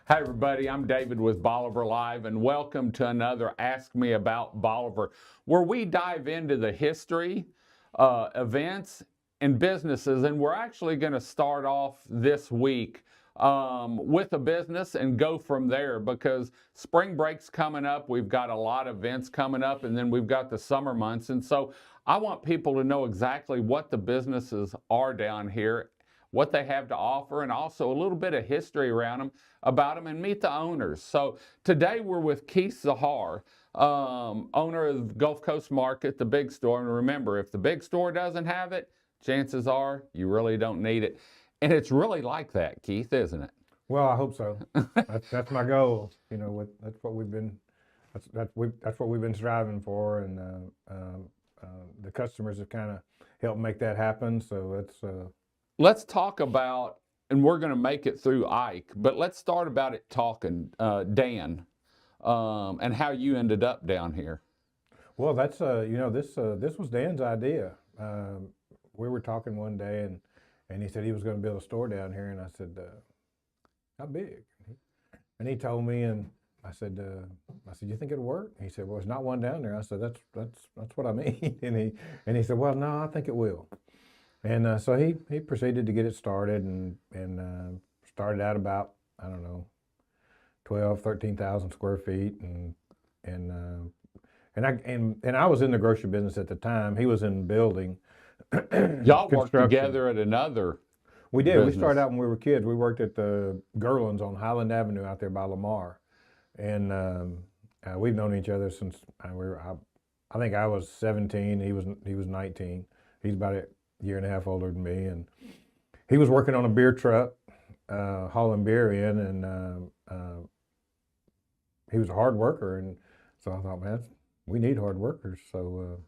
Hi, everybody. I'm David with Bolivar Live, and welcome to another Ask Me About Bolivar, where we dive into the history, events, and businesses. And we're actually going to start off this week with a business and go from there because spring break's coming up. We've got a lot of events coming up, and then we've got the summer months. And so I want people to know exactly what the businesses are down here, what they have to offer, and also a little bit of history around them, about them, and meet the owners. So today we're with Keith Zahar, owner of Gulf Coast Market, the big store. And remember, if the big store doesn't have it, chances are you really don't need it. And it's really like that, Keith, isn't it? Well, I hope so. That's my goal. That's what we've been that's what we've been striving for, and the customers have kind of helped make that happen. So Let's talk about, and we're going to make it through Ike, but let's start about it talking, Dan, and how you ended up down here. well, that's this was Dan's idea. We were talking one day, and he said he was going to build a store down here, and I said, how big? And he told me, and I said, you think it'll work? He said, well, there's not one down there. I said, that's what I mean. And he said, well, no, I think it will. And so he proceeded to get it started, and started out about, I don't know, 13,000 square feet, and I was in the grocery business at the time. He was in building. Y'all worked together at another. We did. business. We started out when we were kids. We worked at the Gerlands on Highland Avenue out there by Lamar, and we've known each other since I think I was 17. He was 19. He's about a year and a half older than me, and he was working on a beer truck, hauling beer in, and he was a hard worker. And so I thought, man, we need hard workers. So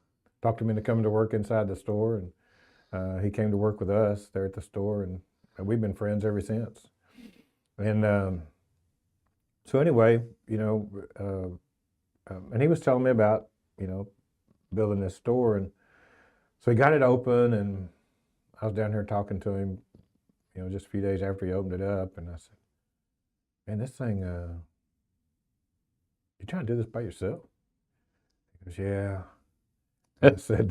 talked him into coming to work inside the store, and he came to work with us there at the store, and we've been friends ever since. And so anyway, and he was telling me about, building this store, and so he got it open, and I was down here talking to him, just a few days after he opened it up, and I said, man, this thing, you trying to do this by yourself? He goes, yeah. I said,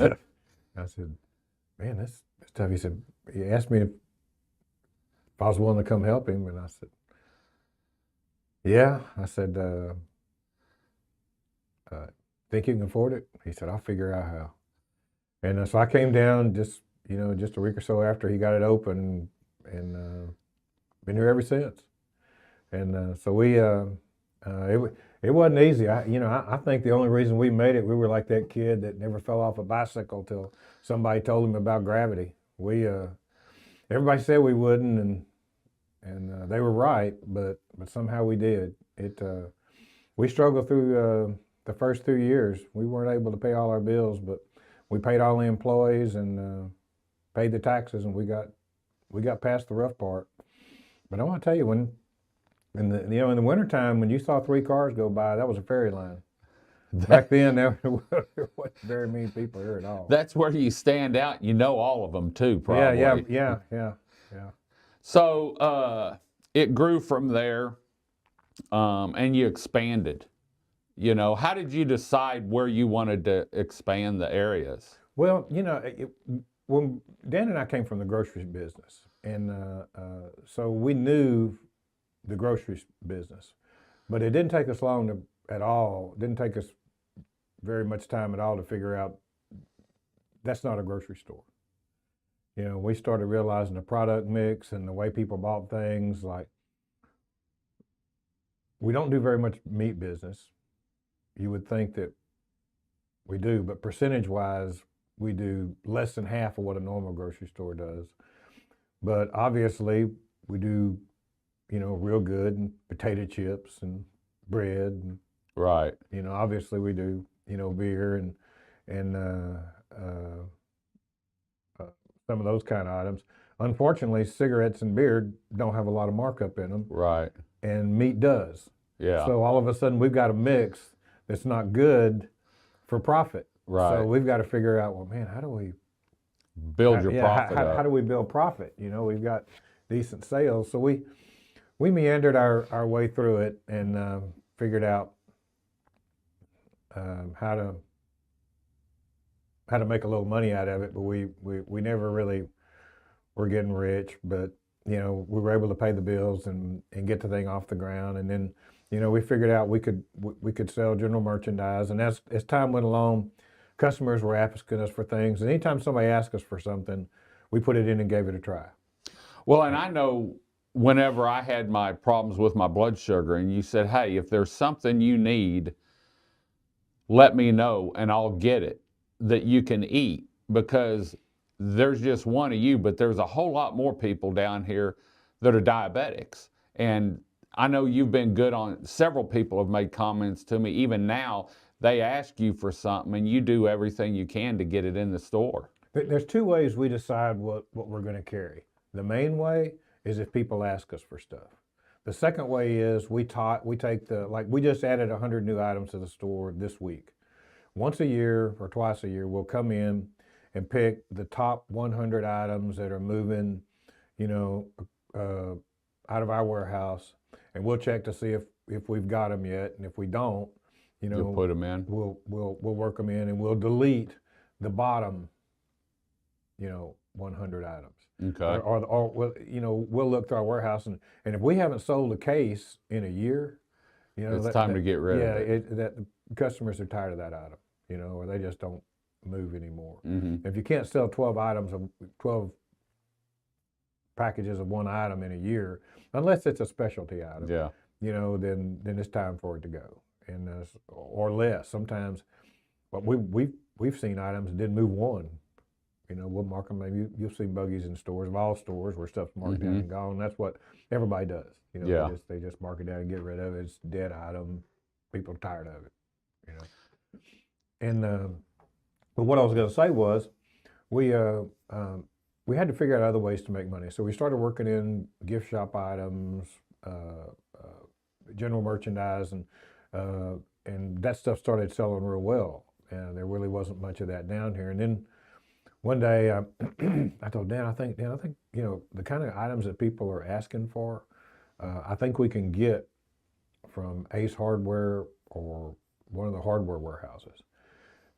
man, that's tough. He said, he asked me if I was willing to come help him, and I said, yeah. I said, think you can afford it? He said, I'll figure out how. And so I came down just a week or so after he got it open, and been here ever since. And so it wasn't easy. I think the only reason we made it, we were like that kid that never fell off a bicycle till somebody told him about gravity. Everybody said we wouldn't, and they were right, but somehow we did. We struggled through the first 2 years. We weren't able to pay all our bills, but we paid all the employees and paid the taxes, and we got past the rough part. But I want to tell you, in the wintertime, when you saw 3 cars go by, that was a fairy line. Back then, there wasn't very many people here at all. That's where you stand out. You know all of them too, probably. Yeah. So it grew from there, and you expanded. How did you decide where you wanted to expand the areas? Well, when Dan and I came from the grocery business, and so we knew the grocery business, but it didn't take us long at all. It didn't take us very much time at all to figure out that's not a grocery store. We started realizing the product mix and the way people bought things. Like, we don't do very much meat business. You would think that we do, but percentage-wise, we do less than half of what a normal grocery store does. But obviously, we do, real good and potato chips and bread. And, right. Obviously we do, beer and some of those kind of items. Unfortunately, cigarettes and beer don't have a lot of markup in them. Right. And meat does. Yeah. So all of a sudden, we've got a mix that's not good for profit. Right. So we've got to figure out, well, man, how do we build your profit up? How do we build profit? We've got decent sales. So we we meandered our way through it and figured out how to make a little money out of it. But we never really were getting rich. But we were able to pay the bills and get the thing off the ground. And then we figured out we could sell general merchandise. And as time went along, customers were asking us for things. And anytime somebody asked us for something, we put it in and gave it a try. Well, and I know whenever I had my problems with my blood sugar, and you said, hey, if there's something you need, let me know and I'll get it that you can eat, because there's just one of you, but there's a whole lot more people down here that are diabetics. And I know you've been good on, several people have made comments to me, even now, they ask you for something and you do everything you can to get it in the store. There's two ways we decide what we're going to carry. The main way is if people ask us for stuff. The second way is we take we just added 100 new items to the store this week. Once a year or twice a year, we'll come in and pick the top 100 items that are moving, out of our warehouse, and we'll check to see if we've got them yet, and if we don't, you'll put them in. We'll work them in, and we'll delete the bottom, 100 items. Okay. Or we'll look through our warehouse, and if we haven't sold a case in a year, it's time to get rid of it. That customers are tired of that item, or they just don't move anymore. Mm-hmm. If you can't sell 12 packages of one item in a year, unless it's a specialty item, yeah, then it's time for it to go, and or less sometimes. But we've seen items that didn't move one. We'll mark them. Maybe you'll see buggies in stores, of all stores, where stuff's marked down and gone. That's what everybody does. Yeah. They just mark it down and get rid of it. It's a dead item. People are tired of it. And but what I was going to say was, we had to figure out other ways to make money. So we started working in gift shop items, general merchandise, and that stuff started selling real well. And there really wasn't much of that down here. And then one day, I told Dan, I think the kind of items that people are asking for, I think we can get from Ace Hardware or one of the hardware warehouses.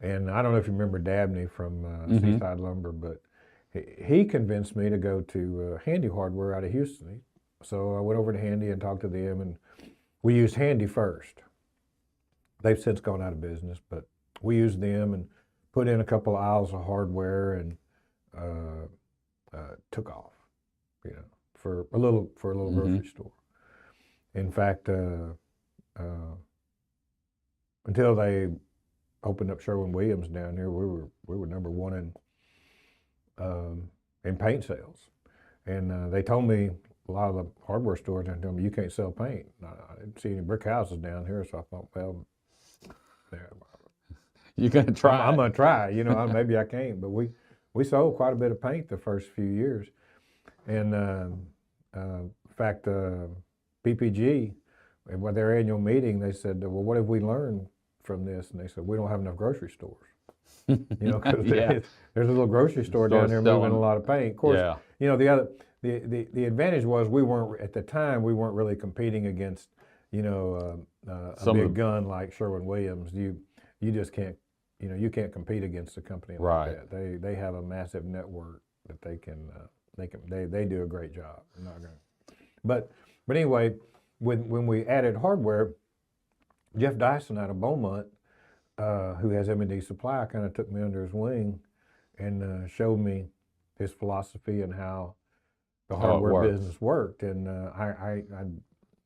And I don't know if you remember Dabney from Seaside Lumber, but he convinced me to go to Handy Hardware out of Houston. So I went over to Handy and talked to them, and we used Handy first. They've since gone out of business, but we used them and put in a couple of aisles of hardware, and took off, for a little grocery store. In fact, until they opened up Sherwin-Williams down here, we were number one in paint sales. And they told me, a lot of the hardware stores down told me, you can't sell paint. I didn't see any brick houses down here, so I thought, well, you're gonna try. I'm gonna try. Maybe I can't, but we sold quite a bit of paint the first few years. And in fact, PPG, at their annual meeting, they said, well, what have we learned from this? And they said, we don't have enough grocery stores. Because there's a little grocery store down there moving a lot of paint. Of course, the advantage was we weren't really competing against, a big gun like Sherwin-Williams. You just can't, you can't compete against a company like that. They have a massive network that they do a great job. I'm not gonna, but anyway, when we added hardware, Jeff Dyson out of Beaumont, who has M&D Supply, kind of took me under his wing and showed me his philosophy and how the hardware business worked. And I'll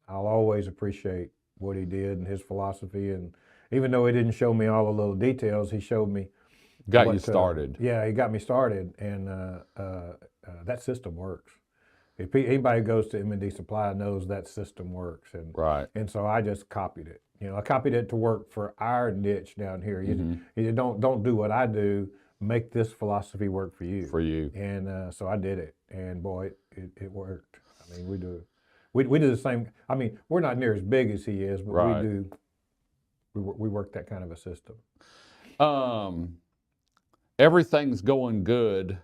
always appreciate what he did and his philosophy. And even though he didn't show me all the little details, he showed me. Got you started. He got me started, and that system works. If anybody goes to M&D Supply knows that system works, and so I just copied it. I copied it to work for our niche down here. You don't do what I do. Make this philosophy work for you. And so I did it, and boy, it worked. I mean, we do the same. I mean, we're not near as big as he is, but we do. We work that kind of a system. Everything's going good,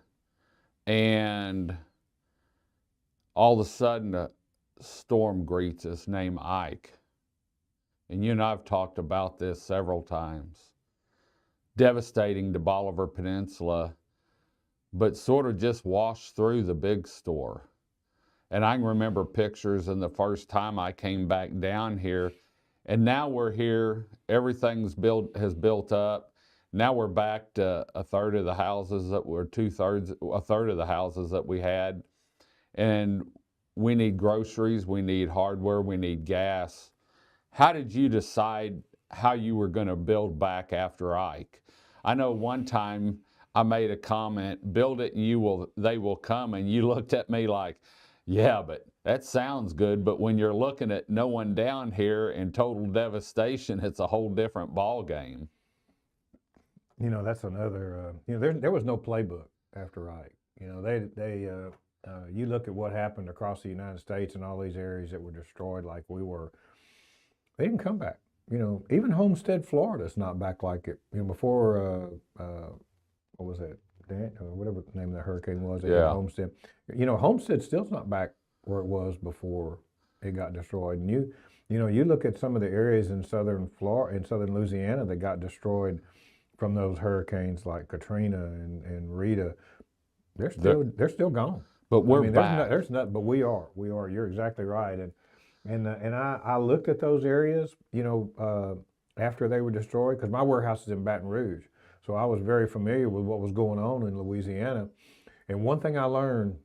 and all of a sudden storm greets us named Ike. And you and I have talked about this several times. Devastating to Bolivar Peninsula, but sort of just washed through the big store. And I can remember pictures and the first time I came back down here, and now we're here, everything's has built up. Now we're back to a third of the houses that were a third of the houses that we had. And we need groceries, we need hardware, we need gas. How did you decide how you were going to build back after Ike? I know one time I made a comment, build it and they will come, and you looked at me like, yeah, but that sounds good, but when you're looking at no one down here in total devastation, it's a whole different ball game. You know, that's another, you know, there was no playbook after Ike. You know, you look at what happened across the United States and all these areas that were destroyed like we were, they didn't come back. You know, even Homestead, Florida's not back like it. You know, before, what was that? Whatever the name of the hurricane was, Yeah. Homestead. You know, Homestead still's not back where it was before it got destroyed. And you know, you look at some of the areas in southern Florida, in southern Louisiana that got destroyed from those hurricanes like Katrina and Rita. They're still gone. But we're back. There's not. But we are. You're exactly right. And I looked at those areas, you know, after they were destroyed, because my warehouse is in Baton Rouge. So I was very familiar with what was going on in Louisiana. And one thing I learned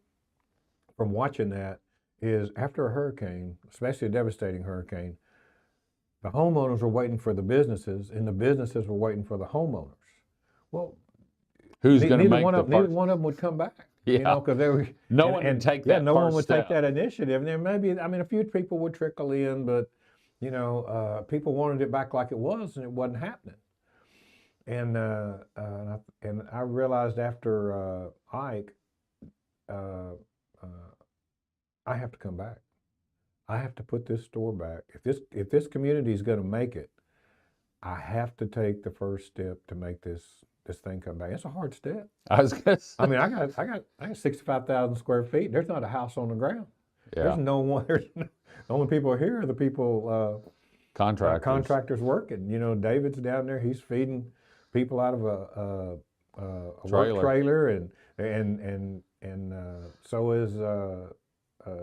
from watching that is after a hurricane, especially a devastating hurricane, the homeowners were waiting for the businesses and the businesses were waiting for the homeowners. Well, who's going to make neither one of them would come back. Yeah. You know, because they were no one would take that. No one would step. take that initiative. And then maybe, I mean, a few people would trickle in, but you know, people wanted it back like it was, and it wasn't happening. And I realized after Ike, I have to come back. I have to put this store back. If this community is going to make it, I have to take the first step to make this thing come back. It's a hard step. I was gonna say. I mean, I got 65,000 square feet. There's not a house on the ground. Yeah. There's no one. The only people here are the people contractors working. You know, David's down there. He's feeding people out of a work trailer, and so is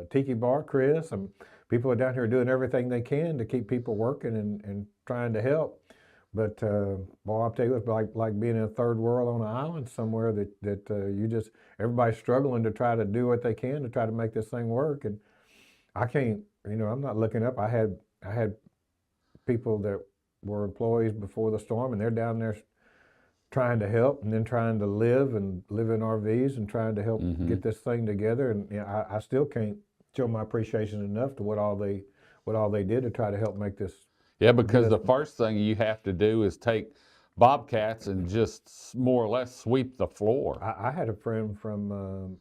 Tiki Bar Chris. And people are down here doing everything they can to keep people working and trying to help. But boy, I'll tell you, it's like being in a third world on an island somewhere that everybody's struggling to try to do what they can to try to make this thing work. And I can't, you know, I'm not looking up. I had people that were employees before the storm, and they're down there trying to help, and then trying to live in RVs and trying to help get this thing together. And you know, I still can't show my appreciation enough to what all they did to try to help make this. Yeah, because the first thing you have to do is take bobcats and just more or less sweep the floor. I had a friend from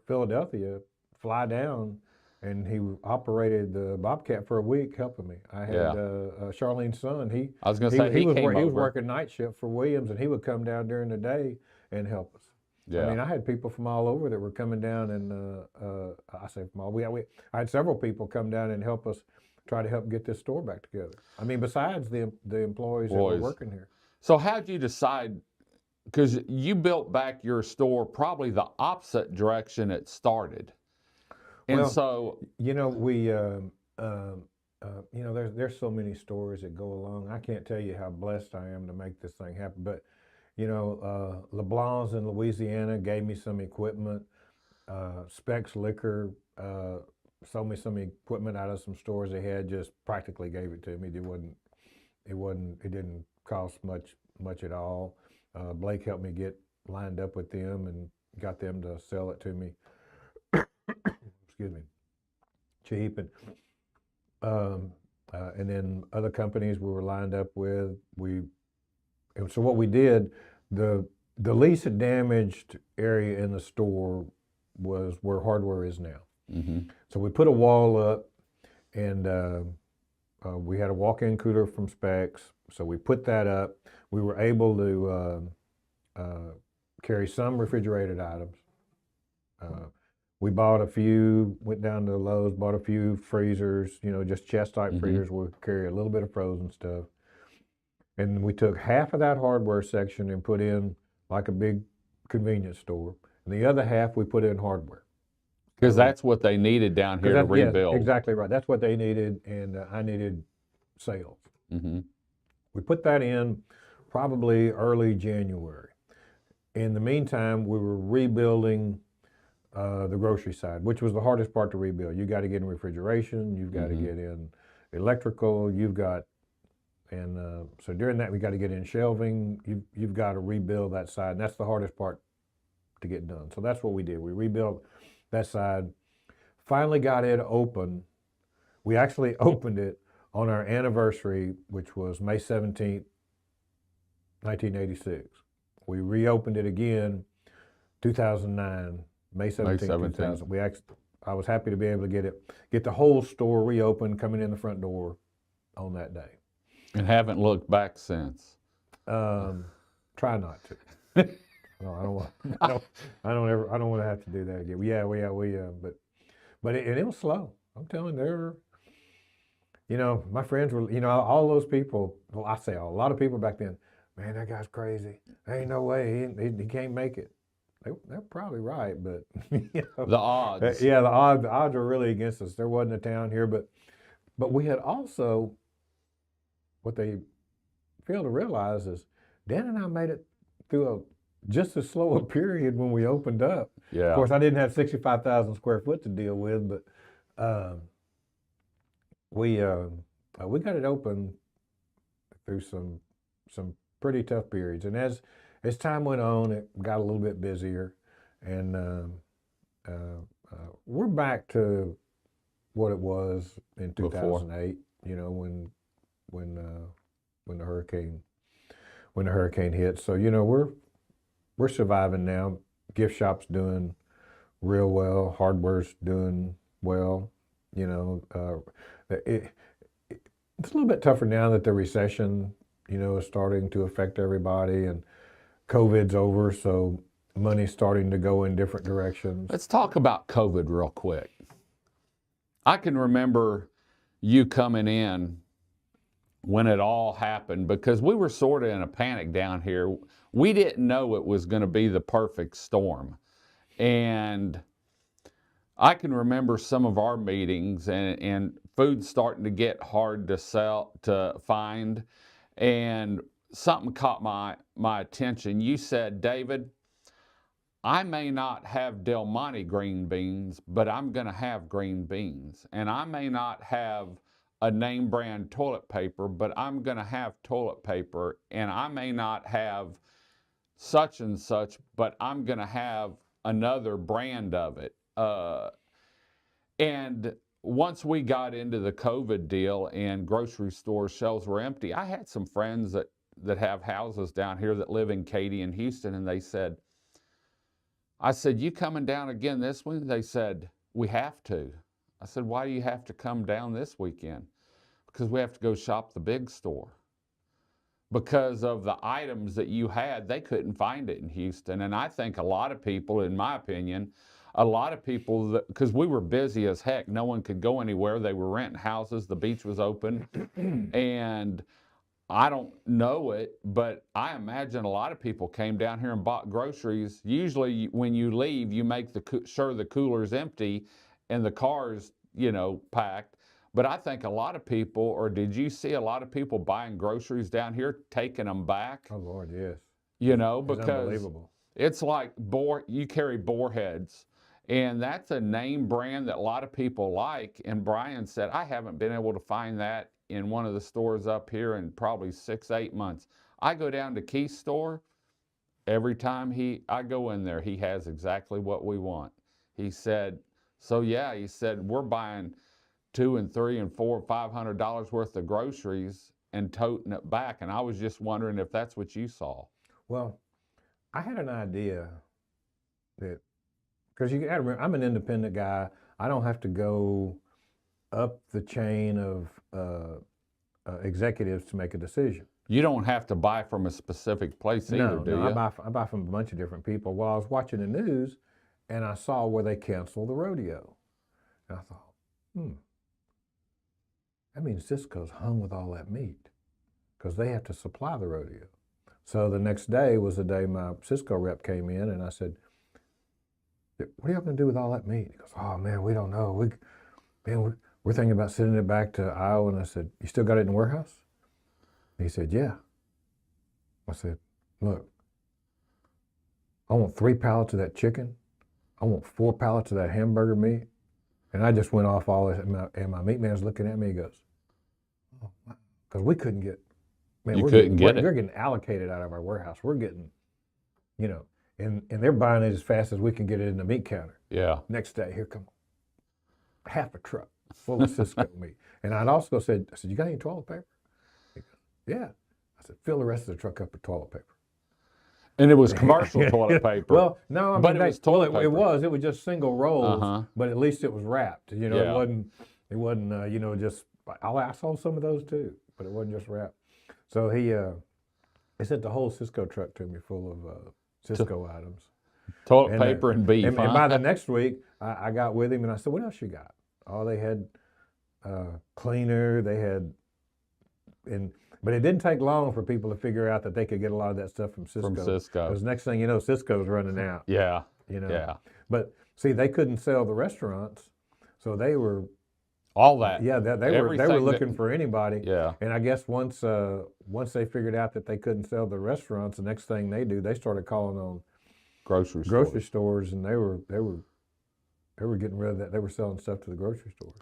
Philadelphia fly down, and he operated the bobcat for a week helping me. I had Charlene's son. He was working night shift for Williams, and he would come down during the day and help us. Yeah. I mean, I had people from all over that were coming down, and I say from all. I had several people come down and help us try to help get this store back together. I mean, besides the employees that were working here. So how'd you decide? Because you built back your store probably the opposite direction it started. And well, so, you know, we, you know, there's so many stories that go along. I can't tell you how blessed I am to make this thing happen. But, you know, LeBlanc's in Louisiana gave me some equipment. Specs Liquor sold me some equipment out of some stores they had. Just practically gave it to me. It didn't cost much at all. Blake helped me get lined up with them and got them to sell it to me. Excuse me, cheap. And then other companies we were lined up with. So what we did, the least damaged area in the store was where hardware is now. So we put a wall up, and we had a walk-in cooler from Specs. So we put that up. We were able to carry some refrigerated items. We bought a few, went down to Lowe's, bought a few freezers, just chest type freezers where we could carry a little bit of frozen stuff. And we took half of that hardware section and put in like a big convenience store. And the other half we put in hardware. Because that's what they needed down here to Yeah, rebuild. exactly right. That's what they needed, and I needed sales. Mm-hmm. We put that in probably early January. In the meantime, we were rebuilding the grocery side, which was the hardest part to rebuild. You got to get in refrigeration, you've got to get in electrical, so during that we got to get in shelving. You've got to rebuild that side, and that's the hardest part to get done. So that's what we did. We rebuilt that side. Finally got it open. We actually opened it on our anniversary, which was May 17th, 1986. We reopened it again, 2009, May 17th, 2000. I was happy to be able to get the whole store reopened, coming in the front door on that day. And haven't looked back since. Try not to. No, I don't want to have to do that again. But it was slow. I'm telling you, my friends were, all those people. Well, I say a lot of people back then. Man, that guy's crazy. There ain't no way he can't make it. They're probably right, but the odds. Yeah, the odds are really against us. There wasn't a town here, but we had also, what they fail to realize is Dan and I made it through just as slow a period when we opened up. Yeah. Of course, I didn't have 65,000 square foot to deal with, but we got it open through some pretty tough periods, and as time went on, it got a little bit busier, and we're back to what it was in 2008. When the hurricane hit. So we're surviving now. Gift shop's doing real well. Hardware's doing well. It's a little bit tougher now that the recession, is starting to affect everybody, and COVID's over, so money's starting to go in different directions. Let's talk about COVID real quick. I can remember you coming in when it all happened, because we were sort of in a panic down here. We didn't know it was going to be the perfect storm. And I can remember some of our meetings, and food starting to get hard to find. And something caught my attention. You said, David, I may not have Del Monte green beans, but I'm going to have green beans. And I may not have a name brand toilet paper, but I'm going to have toilet paper. And I may not have such and such, but I'm going to have another brand of it. And once we got into the COVID deal and grocery store shelves were empty, I had some friends that have houses down here that live in Katy and Houston, and I said, you coming down again this week? They said, we have to. I said, why do you have to come down this weekend? Because we have to go shop the big store. Because of the items that you had, they couldn't find it in Houston. And I think a lot of people, in my opinion, because we were busy as heck, no one could go anywhere. They were renting houses, the beach was open, and I don't know it, but I imagine a lot of people came down here and bought groceries. Usually when you leave, you make sure the cooler's empty and the car's, packed. But I think a lot of people, or did you see a lot of people buying groceries down here, taking them back? Oh, Lord, yes. Because unbelievable. It's like you carry boar heads. And that's a name brand that a lot of people like. And Brian said, I haven't been able to find that in one of the stores up here in probably 6-8 months. I go down to Keith's store. Every time I go in there, he has exactly what we want. He said, we're buying $200 and $300 and $400 and $500 worth of groceries and toting it back. And I was just wondering if that's what you saw. Well, I had an idea that, because you got to remember, I'm an independent guy. I don't have to go up the chain of executives to make a decision. You don't have to buy from a specific place either, do you? I buy from a bunch of different people. While I was watching the news, and I saw where they canceled the rodeo. And I thought, that means Cisco's hung with all that meat because they have to supply the rodeo. So the next day was the day my Cisco rep came in, and I said, what are y'all going to do with all that meat? He goes, oh, man, we don't know. We're thinking about sending it back to Iowa. And I said, you still got it in the warehouse? And he said, yeah. I said, look, I want 3 pallets of that chicken. I want 4 pallets of that hamburger meat. And I just went off all this, and my meat man's looking at me. He goes, oh, because we couldn't get, man, we're getting allocated out of our warehouse. We're getting, and they're buying it as fast as we can get it in the meat counter. Yeah. Next day, here come half a truck full of Cisco meat. And I'd also said, you got any toilet paper? He goes, yeah. I said, fill the rest of the truck up with toilet paper. And it was commercial toilet paper. Well, no, it was toilet paper. It was just single rolls, but at least it was wrapped. It wasn't, just, I saw some of those too, but it wasn't just wrapped. So he sent the whole Cisco truck to me full of Cisco items. Toilet paper and beef. And by the next week, I got with him and I said, what else you got? Oh, they had cleaner, they had, but it didn't take long for people to figure out that they could get a lot of that stuff from Cisco. Because next thing you know, Cisco's running out. Yeah. Yeah. But see, they couldn't sell the restaurants, so they were all that. Yeah, they were looking for anybody. Yeah. And I guess once they figured out that they couldn't sell the restaurants, the next thing they started calling on grocery stores, and they were getting rid of that. They were selling stuff to the grocery stores.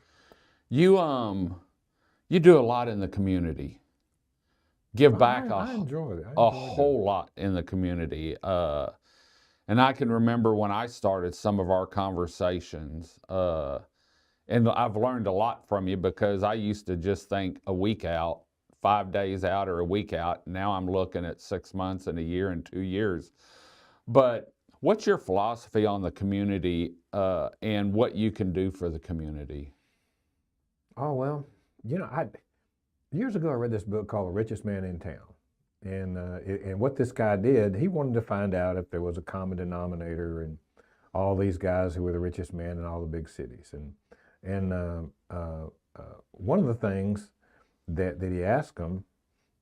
You do a lot in the community. Give back I enjoy it. a whole lot in the community. And I can remember when I started some of our conversations, and I've learned a lot from you because I used to just think a week out, 5 days out, or a week out. Now I'm looking at 6 months and a year and 2 years. But what's your philosophy on the community and what you can do for the community? Oh, well, years ago I read this book called The Richest Man in Town. And what this guy did, he wanted to find out if there was a common denominator in all these guys who were the richest men in all the big cities. And one of the things that he asked them,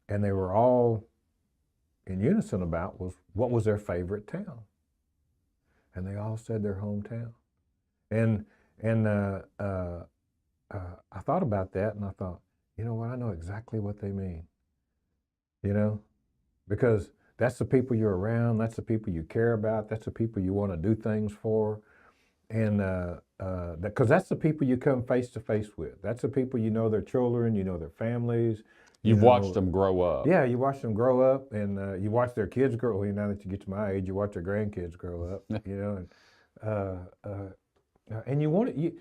and they were all in unison about, was what was their favorite town? And they all said their hometown. And I thought about that, and I thought, you know what? I know exactly what they mean. Because that's the people you're around, that's the people you care about, that's the people you want to do things for, and because that's the people you come face to face with. That's the people you know their children, you know their families. You've watched them grow up. Yeah, you watch them grow up, and you watch their kids grow. Now that you get to my age, you watch their grandkids grow up. And you want it.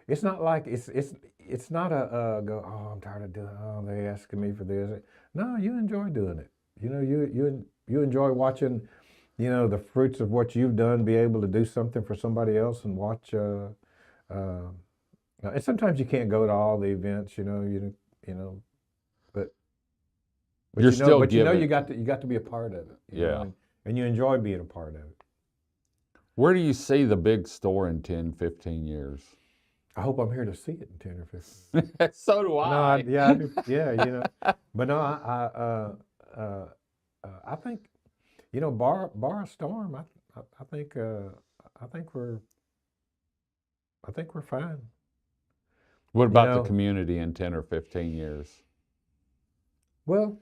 It's not like it's not a go. Oh, I'm tired of doing. Oh, they asking me for this. No, you enjoy doing it. You enjoy watching, the fruits of what you've done, be able to do something for somebody else and watch. And sometimes you can't go to all the events, but you're still giving. You got to be a part of it. Yeah. And you enjoy being a part of it. Where do you see the big store in 10, 15 years? I hope I'm here to see it in 10 or 15. So do I. No, But no, I think, bar a storm. I think we're fine. What about the community in 10 or 15 years? Well,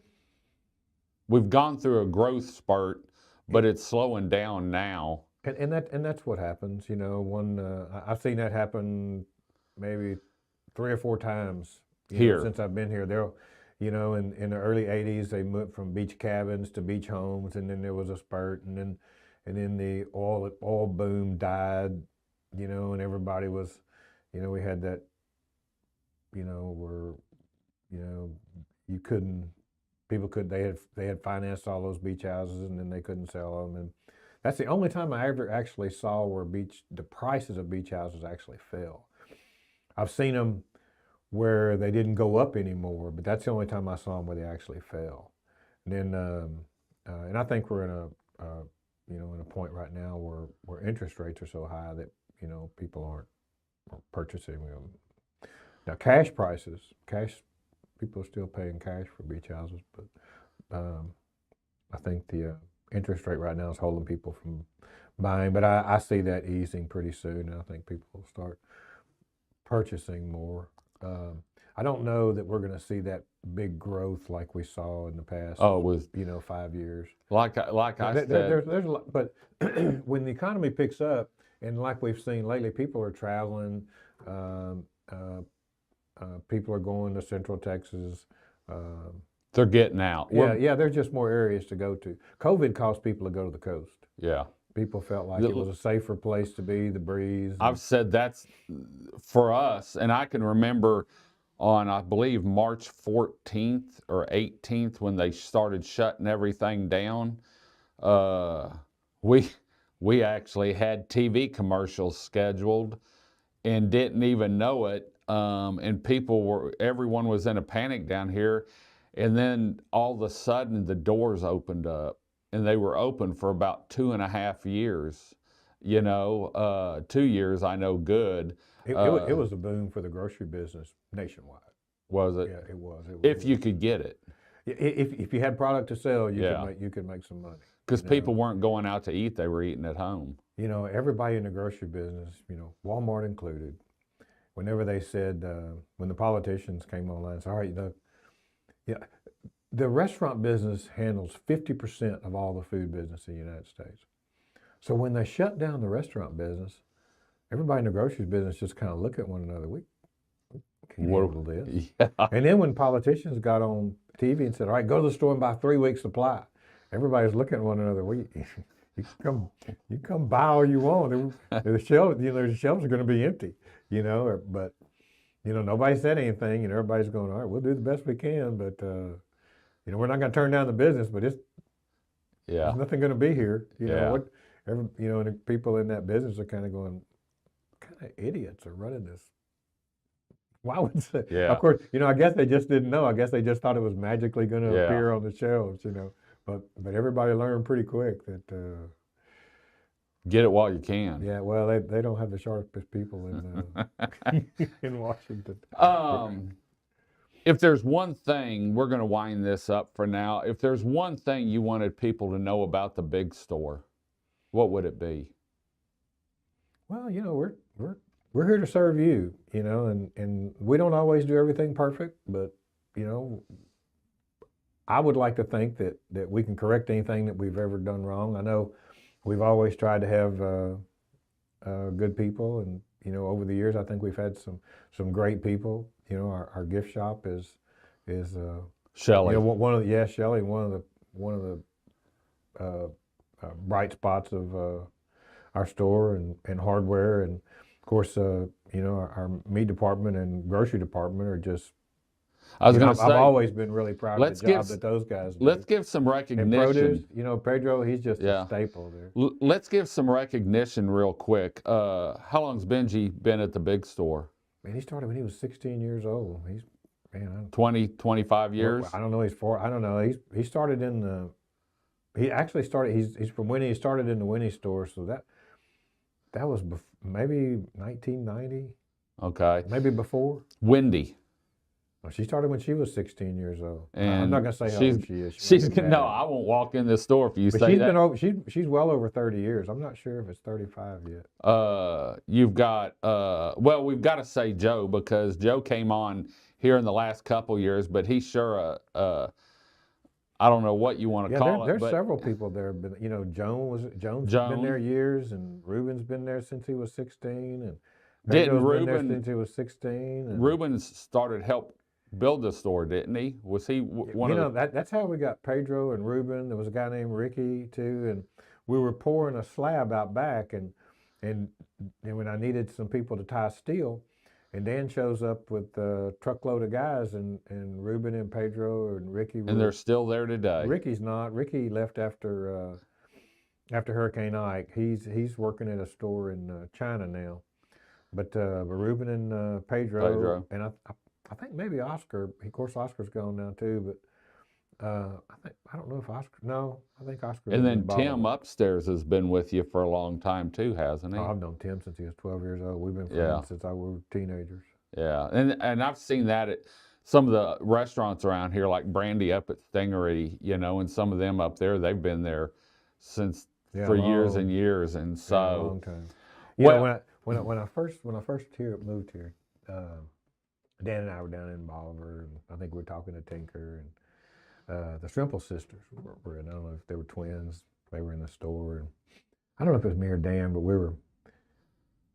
we've gone through a growth spurt, but it's slowing down now. And that's what happens. I've seen that happen maybe 3 or 4 times here since I've been here. They'll, in the early '80s, they moved from beach cabins to beach homes, and then there was a spurt, and then the oil boom died, and everybody was, we had that, where, they had financed all those beach houses, and then they couldn't sell them, and that's the only time I ever actually saw where the prices of beach houses actually fell. I've seen them where they didn't go up anymore, but that's the only time I saw them where they actually fell. And then, and I think we're in in a point right now where interest rates are so high that people aren't purchasing them. Now, cash people are still paying cash for beach houses, but I think the interest rate right now is holding people from buying. But I see that easing pretty soon, and I think people will start purchasing more. I don't know that we're going to see that big growth like we saw in the past. Oh, it was 5 years. like I said. There's a lot, but when the economy picks up, and like we've seen lately, people are traveling. Um, People are going to Central Texas. They're getting out. Yeah, there's just more areas to go to. COVID caused people to go to the coast. Yeah. People felt like it was a safer place to be, the breeze. I've said that's for us, and I can remember on, I believe, March 14th or 18th when they started shutting everything down. We actually had TV commercials scheduled and didn't even know it. And everyone was in a panic down here. And then all of a sudden the doors opened up, and they were open for about 2.5 years. 2 years I know good. It was a boom for the grocery business nationwide. Was it? Yeah, it was. If you could get it. If you had product to sell, you could make some money. Because people weren't going out to eat; they were eating at home. Everybody in the grocery business, Walmart included, whenever they said, when the politicians came online, said, all right, the restaurant business handles 50% of all the food business in the United States. So when they shut down the restaurant business, everybody in the grocery business just kind of look at one another. We can handle this. Yeah. And then when politicians got on TV and said, all right, go to the store and buy 3 weeks supply, everybody's looking at one another. You come buy all you want. The shelves are going to be empty, but nobody said anything, and everybody's going, all right, we'll do the best we can, but we're not going to turn down the business, but there's nothing going to be here. And the people in that business are kind of going, what kind of idiots are running this? Why would say? Yeah. Of course, I guess they just didn't know. I guess they just thought it was magically going to appear on the shelves, But everybody learned pretty quick that get it while you can. Yeah, well, they don't have the sharpest people in Washington. If there's one thing, we're going to wind this up for now. If there's one thing you wanted people to know about the big store, what would it be? Well, we're here to serve you, and we don't always do everything perfect, but I would like to think that we can correct anything that we've ever done wrong. I know we've always tried to have good people, and over the years, I think we've had some great people. Our gift shop is Shelley. Shelley, one of the bright spots of our store and hardware, and of course, our meat department and grocery department are just. I was going to say, I've always been really proud of the job that those guys do. Let's give some recognition. And produce, Pedro, he's just a staple there. Let's give some recognition real quick. How long's Benji been at the big store? Man, he started when he was 16 years old. He's 25 years? I don't know. I don't know. He started in the. He actually started. He's from Winnie. He started in the Winnie store, so that was maybe 1990. Okay. Maybe before. Wendy. Well, she started when she was 16 years old. And I'm not going to say how old she is. No, I won't walk in this store if you say she's that. She's well over 30 years. I'm not sure if it's 35 yet. You've got, well, we've got to say Joe, because Joe came on here in the last couple years, but he's sure, I don't know what you want to call it. There's several people there. Jones been there years, and Ruben's been there since he was 16, and Didn't been there Ruben, since he was 16. And Ruben started help build the store, didn't he? Was he one of the... that's how we got Pedro and Ruben. There was a guy named Ricky too, and we were pouring a slab out back, and when I needed some people to tie steel, and Dan shows up with a truckload of guys, and Ruben and Pedro and Ricky. And they're still there today. Ricky's not. Ricky left after Hurricane Ike. He's working at a store in China now, but Ruben and Pedro. And I think maybe Oscar. Of course, Oscar's gone now too. I don't know if Oscar. No, I think Oscar. And lives in then Tim Bolivar. upstairs has been with you for a long time too, hasn't he? Oh, I've known Tim since he was 12 years old. We've been Yeah. friends since I were teenagers. Yeah, and I've seen that at some of the restaurants around here, like Brandy up at Stingery, and some of them up there, they've been there since for years and years, and Yeah, a so long time. well, When I first moved here, Dan and I were down in Bolivar, and I think we were talking to Tinker, and the Strimple sisters were in. I don't know if they were twins. They were in the store, and I don't know if it was me or Dan, but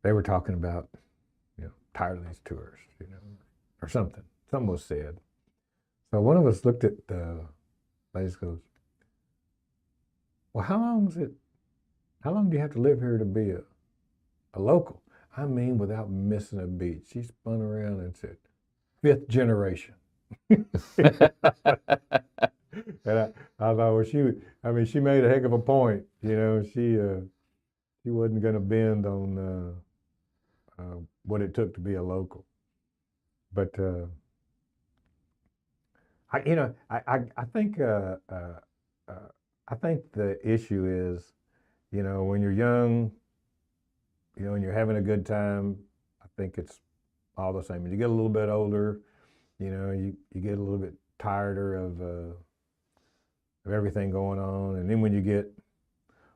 they were talking about, tired of these tours, or something. Something was said. So one of us looked at the ladies, goes, well, how long do you have to live here to be a local? I mean, without missing a beat. She spun around and said, 5th generation. And I thought, well, she made a heck of a point. She wasn't going to bend on what it took to be a local. But I think the issue is, when you're young, and you're having a good time, I think it's all the same. When you get a little bit older, you get a little bit tireder of everything going on, and then when you get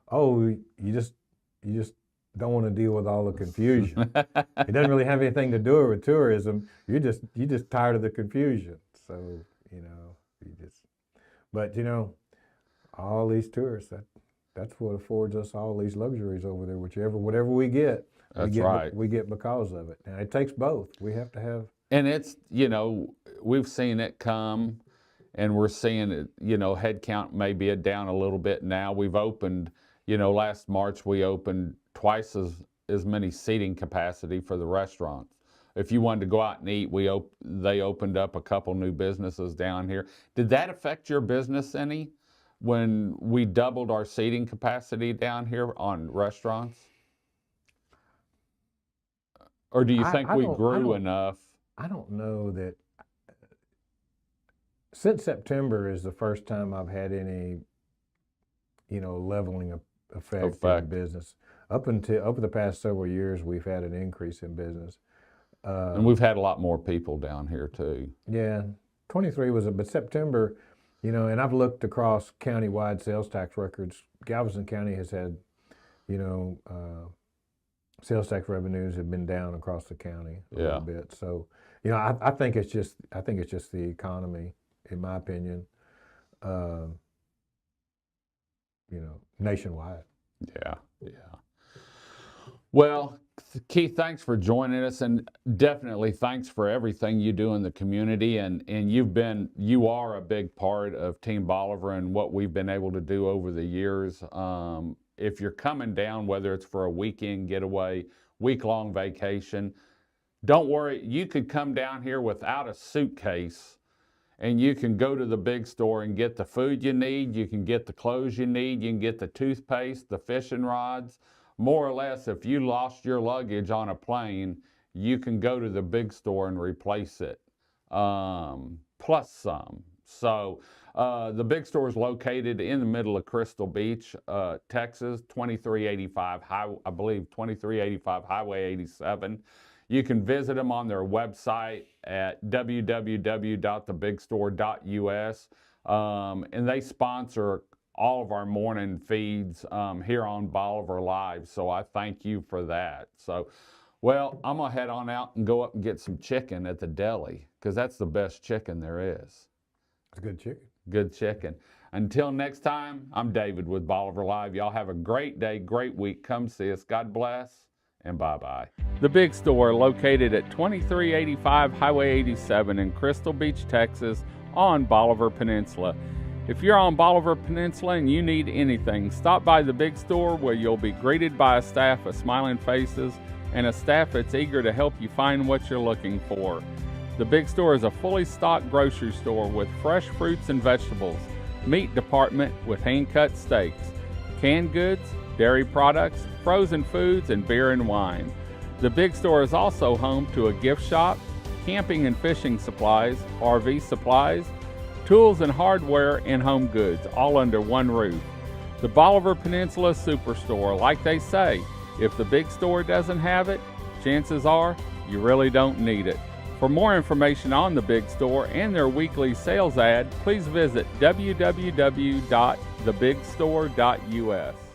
old, you just don't want to deal with all the confusion. It doesn't really have anything to do with tourism. You're just tired of the confusion. So but all these tourists, that's what affords us all these luxuries over there. Whatever we get, we get because of it. And it takes both. We have to have. And it's we've seen it come, and we're seeing it. Head count may be down a little bit now. We've opened. Last March we opened twice as many seating capacity for the restaurants. If you wanted to go out and eat, they opened up a couple new businesses down here. Did that affect your business any when we doubled our seating capacity down here on restaurants? Or do you think we grew enough? I don't know that. Since September is the first time I've had any, leveling effect in business. Over the past several years, we've had an increase in business. And we've had a lot more people down here too. Yeah, 23 but September, and I've looked across county-wide sales tax records. Galveston County has had, sales tax revenues have been down across the county a little bit. So, I think it's just the economy, in my opinion, nationwide. Yeah. Well, Keith, thanks for joining us, and definitely thanks for everything you do in the community. And you are a big part of Team Bolivar and what we've been able to do over the years. If you're coming down, whether it's for a weekend getaway, week-long vacation, don't worry. You could come down here without a suitcase, and you can go to the big store and get the food you need. You can get the clothes you need. You can get the toothpaste, the fishing rods. More or less, if you lost your luggage on a plane, you can go to the big store and replace it, plus some. So the big store is located in the middle of Crystal Beach, Texas, 2385 Highway 87. You can visit them on their website at www.thebigstore.us, and they sponsor all of our morning feeds here on Bolivar Live, so I thank you for that. So, well, I'm going to head on out and go up and get some chicken at the deli, because that's the best chicken there is. It's good chicken. Good chicken. Until next time, I'm David with Bolivar Live. Y'all have a great day, great week. Come see us. God bless, and bye-bye. The Big Store, located at 2385 Highway 87 in Crystal Beach, Texas, on Bolivar Peninsula. If you're on Bolivar Peninsula and you need anything, stop by the Big Store, where you'll be greeted by a staff of smiling faces and a staff that's eager to help you find what you're looking for. The Big Store is a fully stocked grocery store with fresh fruits and vegetables, meat department with hand-cut steaks, canned goods, dairy products, frozen foods, and beer and wine. The Big Store is also home to a gift shop, camping and fishing supplies, RV supplies, tools and hardware and home goods, all under one roof. The Bolivar Peninsula Superstore, like they say, if the big store doesn't have it, chances are you really don't need it. For more information on the big store and their weekly sales ad, please visit www.thebigstore.us.